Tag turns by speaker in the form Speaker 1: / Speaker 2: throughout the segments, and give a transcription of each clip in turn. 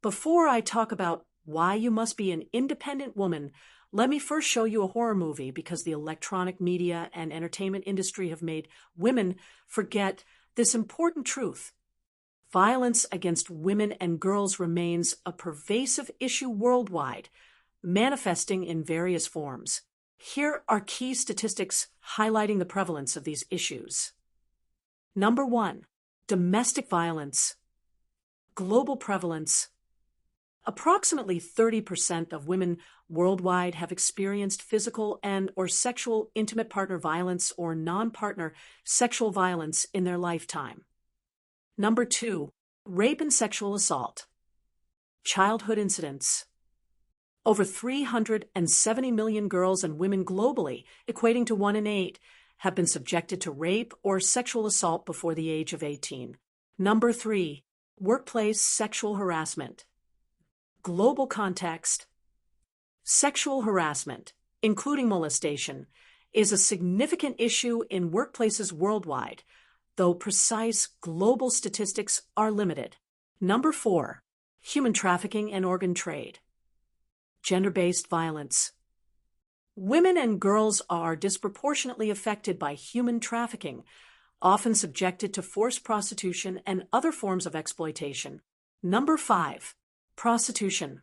Speaker 1: Before I talk about why you must be an independent woman, let me first show you a horror movie because the electronic media and entertainment industry have made women forget this important truth. Violence against women and girls remains a pervasive issue worldwide, manifesting in various forms. Here are key statistics highlighting the prevalence of these issues. Number 1, domestic violence. Global prevalence. Approximately 30% of women worldwide have experienced physical and/or sexual intimate partner violence or non-partner sexual violence in their lifetime. Number 2, rape and sexual assault. Childhood incidents. Over 370 million girls and women globally, equating to 1 in 8, have been subjected to rape or sexual assault before the age of 18. Number 3, workplace sexual harassment. Global context. Sexual harassment, including molestation, is a significant issue in workplaces worldwide, though precise global statistics are limited. Number 4, human trafficking and organ trade. Gender-based violence. Women and girls are disproportionately affected by human trafficking, often subjected to forced prostitution and other forms of exploitation. Number 5, prostitution.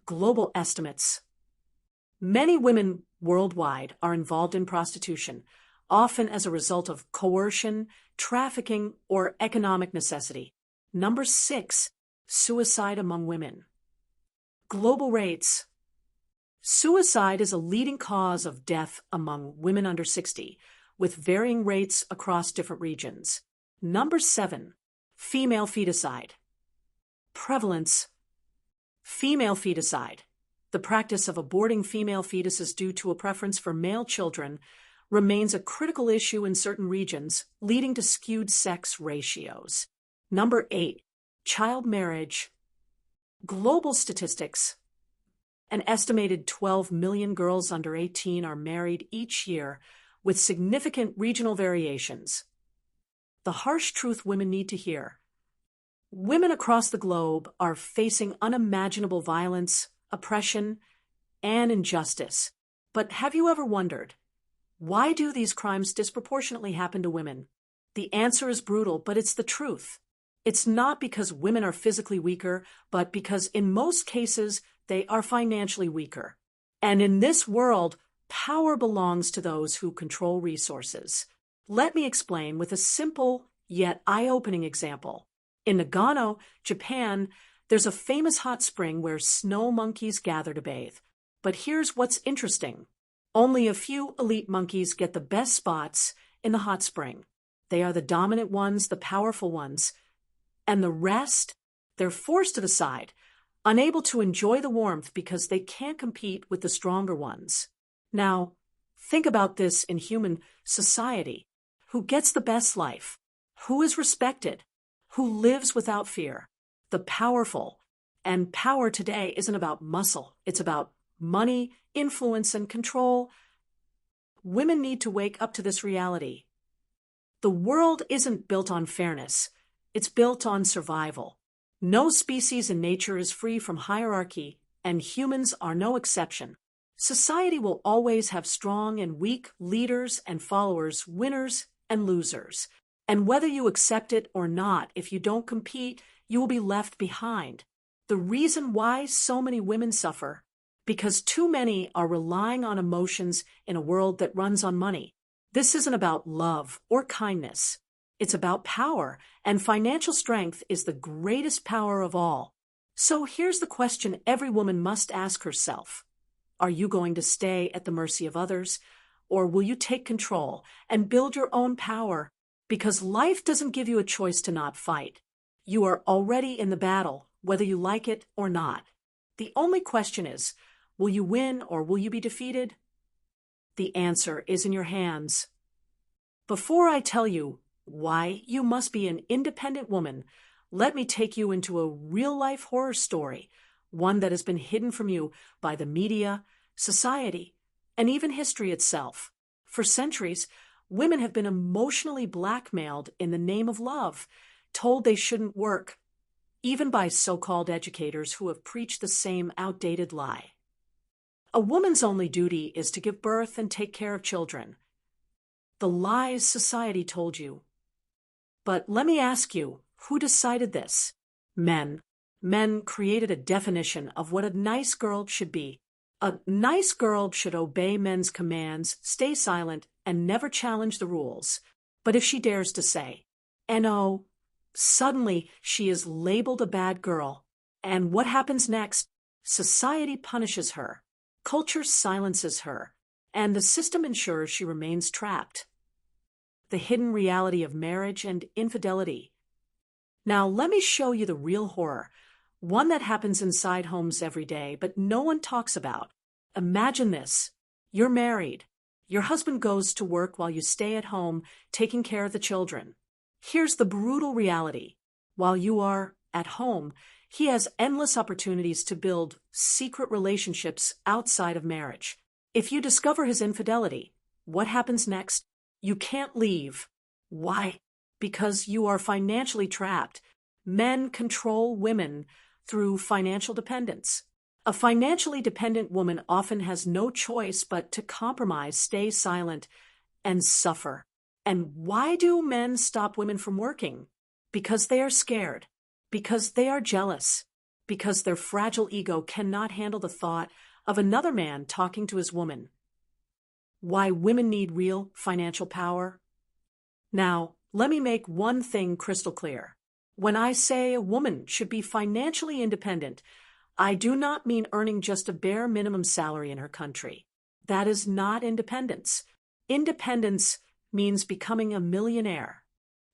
Speaker 1: Global estimates. Many women worldwide are involved in prostitution, often as a result of coercion, trafficking, or economic necessity. Number 6, suicide among women. Global rates. Suicide is a leading cause of death among women under 60, with varying rates across different regions. Number 7, female feticide. Prevalence. Female feticide, the practice of aborting female fetuses due to a preference for male children, remains a critical issue in certain regions, leading to skewed sex ratios. Number 8, child marriage. Global statistics. An estimated 12 million girls under 18 are married each year, with significant regional variations. The harsh truth women need to hear. Women across the globe are facing unimaginable violence, oppression, and injustice. But have you ever wondered, why do these crimes disproportionately happen to women? The answer is brutal, but it's the truth. It's not because women are physically weaker, but because in most cases, they are financially weaker. And in this world, power belongs to those who control resources. Let me explain with a simple yet eye-opening example. In Nagano, Japan, there's a famous hot spring where snow monkeys gather to bathe. But here's what's interesting. Only a few elite monkeys get the best spots in the hot spring. They are the dominant ones, the powerful ones. And the rest, they're forced to the side, unable to enjoy the warmth because they can't compete with the stronger ones. Now, think about this in human society. Who gets the best life? Who is respected? Who lives without fear? The powerful. And power today isn't about muscle. It's about money, influence, and control. Women need to wake up to this reality. The world isn't built on fairness. It's built on survival. No species in nature is free from hierarchy, and humans are no exception. Society will always have strong and weak leaders and followers, winners and losers. And whether you accept it or not, if you don't compete, you will be left behind. The reason why so many women suffer, because too many are relying on emotions in a world that runs on money. This isn't about love or kindness. It's about power, and financial strength is the greatest power of all. So here's the question every woman must ask herself. Are you going to stay at the mercy of others, or will you take control and build your own power? Because life doesn't give you a choice to not fight. You are already in the battle, whether you like it or not. The only question is, will you win or will you be defeated? The answer is in your hands. Before I tell you why you must be an independent woman, let me take you into a real-life horror story, one that has been hidden from you by the media, society, and even history itself. For centuries, women have been emotionally blackmailed in the name of love, told they shouldn't work, even by so-called educators who have preached the same outdated lie. A woman's only duty is to give birth and take care of children. The lies society told you. But let me ask you, who decided this? Men. Men created a definition of what a nice girl should be. A nice girl should obey men's commands, stay silent, and never challenge the rules. But if she dares to say, "No," suddenly she is labeled a bad girl. And what happens next? Society punishes her. Culture silences her. And the system ensures she remains trapped. The hidden reality of marriage and infidelity. Now, let me show you the real horror, one that happens inside homes every day, but no one talks about. Imagine this. You're married. Your husband goes to work while you stay at home, taking care of the children. Here's the brutal reality. While you are at home, he has endless opportunities to build secret relationships outside of marriage. If you discover his infidelity, what happens next? You can't leave. Why? Because you are financially trapped. Men control women through financial dependence. A financially dependent woman often has no choice but to compromise, stay silent, and suffer. And why do men stop women from working? Because they are scared. Because they are jealous. Because their fragile ego cannot handle the thought of another man talking to his woman. Why women need real financial power? Now, let me make one thing crystal clear. When I say a woman should be financially independent, I do not mean earning just a bare minimum salary in her country. That is not independence. Independence means becoming a millionaire.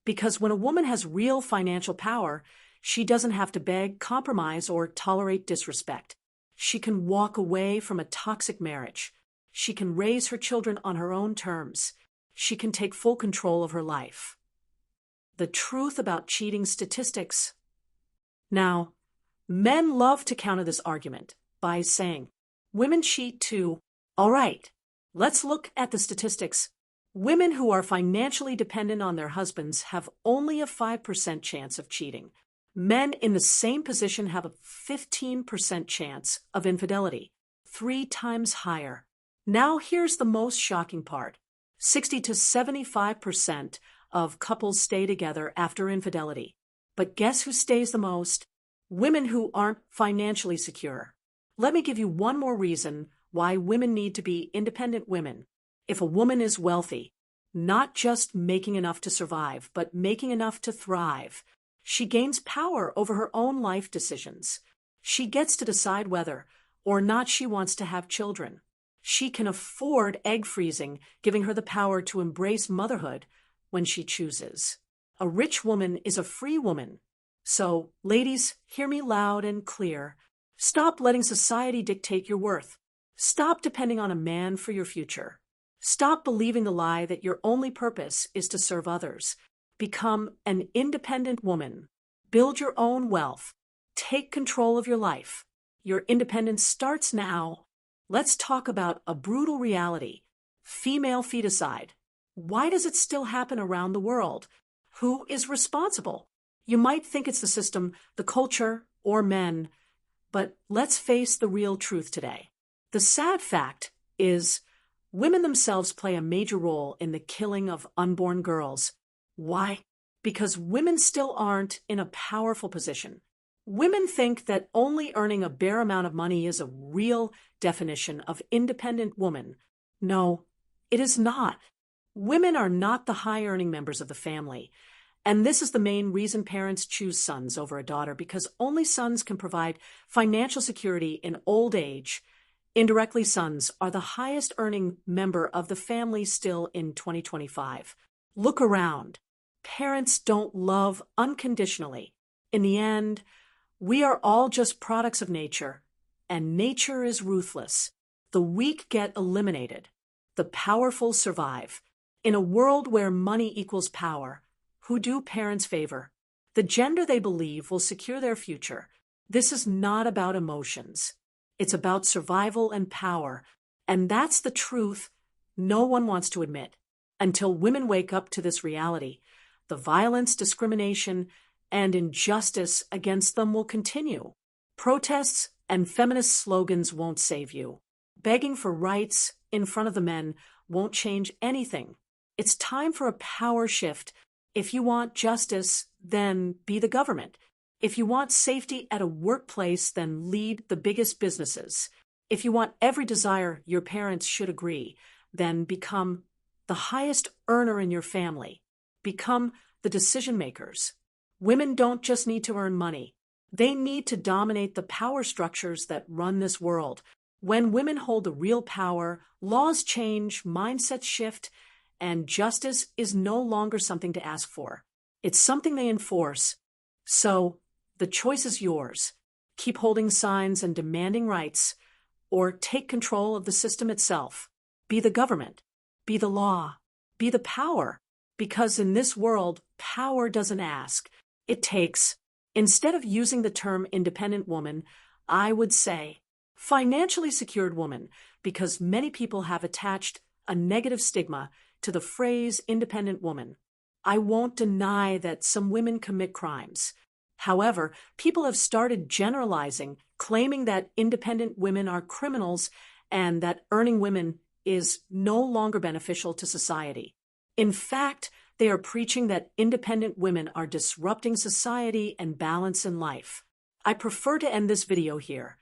Speaker 1: Because when a woman has real financial power, she doesn't have to beg, compromise, or tolerate disrespect. She can walk away from a toxic marriage. She can raise her children on her own terms. She can take full control of her life. The truth about cheating statistics. Now, men love to counter this argument by saying, women cheat too. All right, let's look at the statistics. Women who are financially dependent on their husbands have only a 5% chance of cheating. Men in the same position have a 15% chance of infidelity, 3 times higher. Now here's the most shocking part. 60 to 75% of couples stay together after infidelity. But guess who stays the most? Women who aren't financially secure. Let me give you one more reason why women need to be independent women. If a woman is wealthy, not just making enough to survive, but making enough to thrive, she gains power over her own life decisions. She gets to decide whether or not she wants to have children. She can afford egg freezing, giving her the power to embrace motherhood when she chooses. A rich woman is a free woman. So, ladies, hear me loud and clear. Stop letting society dictate your worth. Stop depending on a man for your future. Stop believing the lie that your only purpose is to serve others. Become an independent woman. Build your own wealth. Take control of your life. Your independence starts now. Let's talk about a brutal reality. Female feticide. Why does it still happen around the world? Who is responsible? You might think it's the system, the culture, or men, but let's face the real truth today. The sad fact is, women themselves play a major role in the killing of unborn girls. Why? Because women still aren't in a powerful position. Women think that only earning a bare amount of money is a real definition of independent woman. No, it is not. Women are not the high-earning members of the family. And this is the main reason parents choose sons over a daughter, because only sons can provide financial security in old age. Indirectly, sons are the highest earning member of the family still in 2025. Look around. Parents don't love unconditionally. In the end, we are all just products of nature, and nature is ruthless. The weak get eliminated. The powerful survive. In a world where money equals power, who do parents favor? The gender they believe will secure their future. This is not about emotions. It's about survival and power, and that's the truth no one wants to admit. Until women wake up to this reality, the violence, discrimination, and injustice against them will continue. Protests and feminist slogans won't save you. Begging for rights in front of the men won't change anything. It's time for a power shift. If you want justice, then be the government. If you want safety at a workplace, then lead the biggest businesses. If you want every desire your parents should agree, then become the highest earner in your family. Become the decision makers. Women don't just need to earn money. They need to dominate the power structures that run this world. When women hold the real power, laws change, mindsets shift, and justice is no longer something to ask for. It's something they enforce. So, the choice is yours. Keep holding signs and demanding rights, or take control of the system itself. Be the government. Be the law. Be the power. Because in this world, power doesn't ask. It takes. Instead of using the term independent woman, I would say financially secured woman, because many people have attached a negative stigma to the phrase independent woman. I won't deny that some women commit crimes. However, people have started generalizing, claiming that independent women are criminals and that earning women is no longer beneficial to society. In fact, they are preaching that independent women are disrupting society and balance in life. I prefer to end this video here,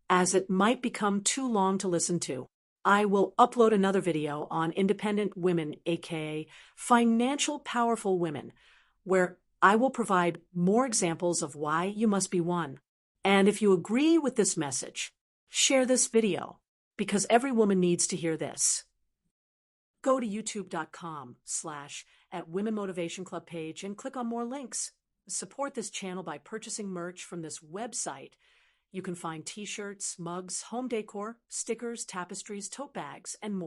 Speaker 1: as it might become too long to listen to. I will upload another video on independent women, aka financial powerful women, where I will provide more examples of why you must be one. And if you agree with this message, share this video, because every woman needs to hear this. Go to youtube.com/@Women Motivation Club page and click on more links. Support this channel by purchasing merch from this website. You can find t-shirts, mugs, home decor, stickers, tapestries, tote bags, and more.